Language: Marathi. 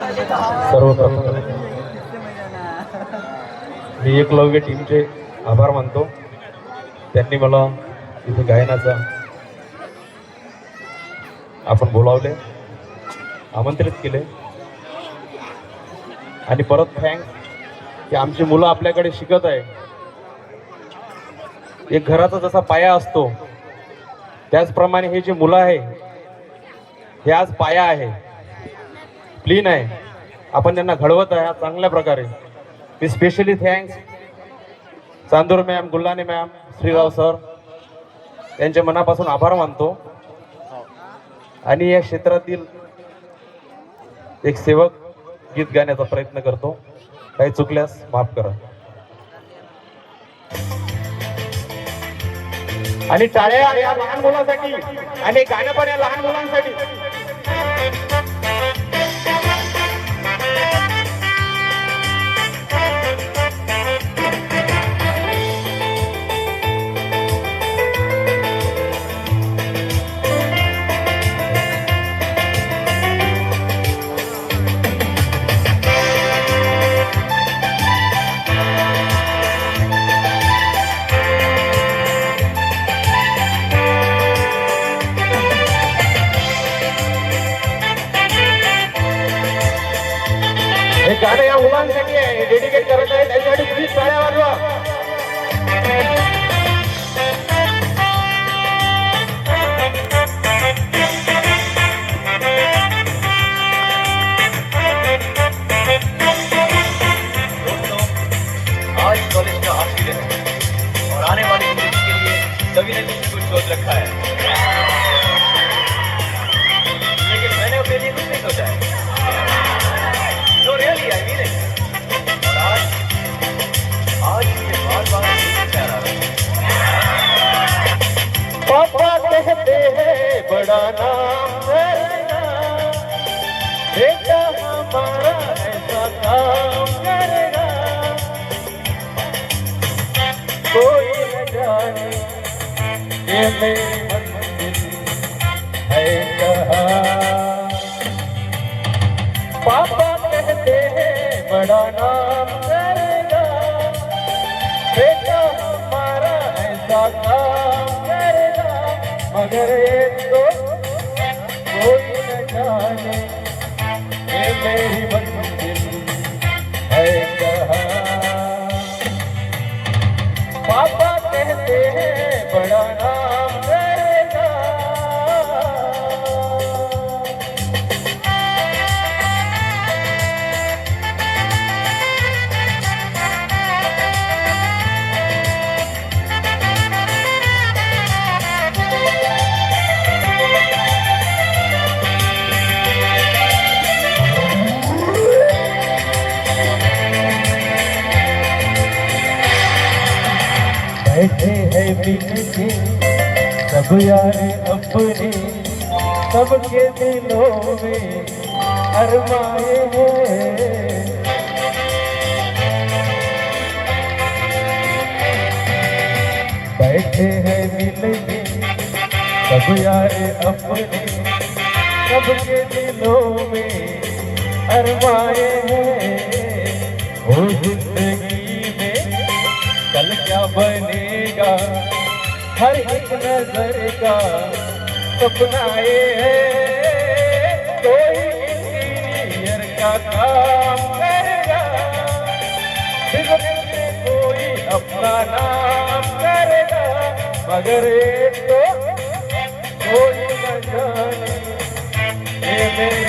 सर्वप्रथम मी एकलव्य टीमचे आभार मानतो. त्यांनी मला इथे गायनाचा आपण बोलावले, आमंत्रित केले आणि परत थँक्स की आमची मुलं आपल्याकडे शिकत आहे. एक घराचा जसा पाया असतो त्याचप्रमाणे हे जे मुलं आहे हे आज पाया आहे, प्लीन आहे. आपण त्यांना घडवत आहे चांगल्या प्रकारे. मी specially thanks Chandur ma'am, Gullane ma'am, Shrirao sir यांच्या मनापासून आभार मानतो. आणि या क्षेत्रातील एक सेवक गीत गाण्याचा प्रयत्न करतो. काही चुकल्यास माफ करा. आणि टाळ्या या लहान मुलांसाठी आणि गाणं पण या लहान मुलांसाठी. हे गाणं या मुलांसाठी आहे, डेडिकेट करत आहे. त्याच्यासाठी प्लीज टाळ्या वाजवा. आज कॉलेज का आखिरी दिन है और आने वाली जिंदगी के लिए सभी ने कुछ सोच रखा है, लेकिन मैंने अपने लिए कुछ नहीं सोचा है. तो रियली आई मीन इट. और आज ये बार-बार कह रहा है. पापा कहते हैं बड़ा नाम करना, बेटा हमारा ऐसा काम करना. कोई न जाने ये मेरी मंजिल है कहाँ. पापा कहते हैं बड़ा नाम करेगा, बेटा हमारा ऐसा काम करेगा. मगर ये तो कोई न जाने ये मेरी मंजिल है कहाँ. पापा कहते हैं बड़ा नाम करेगा. बैठे हैं मिलके सब यार अपने, सबके दिलों में अरमाए हैं. बैठे हैं मिलके सब यार अपने, सबके दिलों में अरमाए हैं. ओ जिंदगी में कल क्या बनेगा हर एक नजर का सपना ये है. कोई इंजीनियर का काम करेगा, बिजनेस में कोई अपना नाम करेगा. मगर ये तो कोई न जाने ये मेरी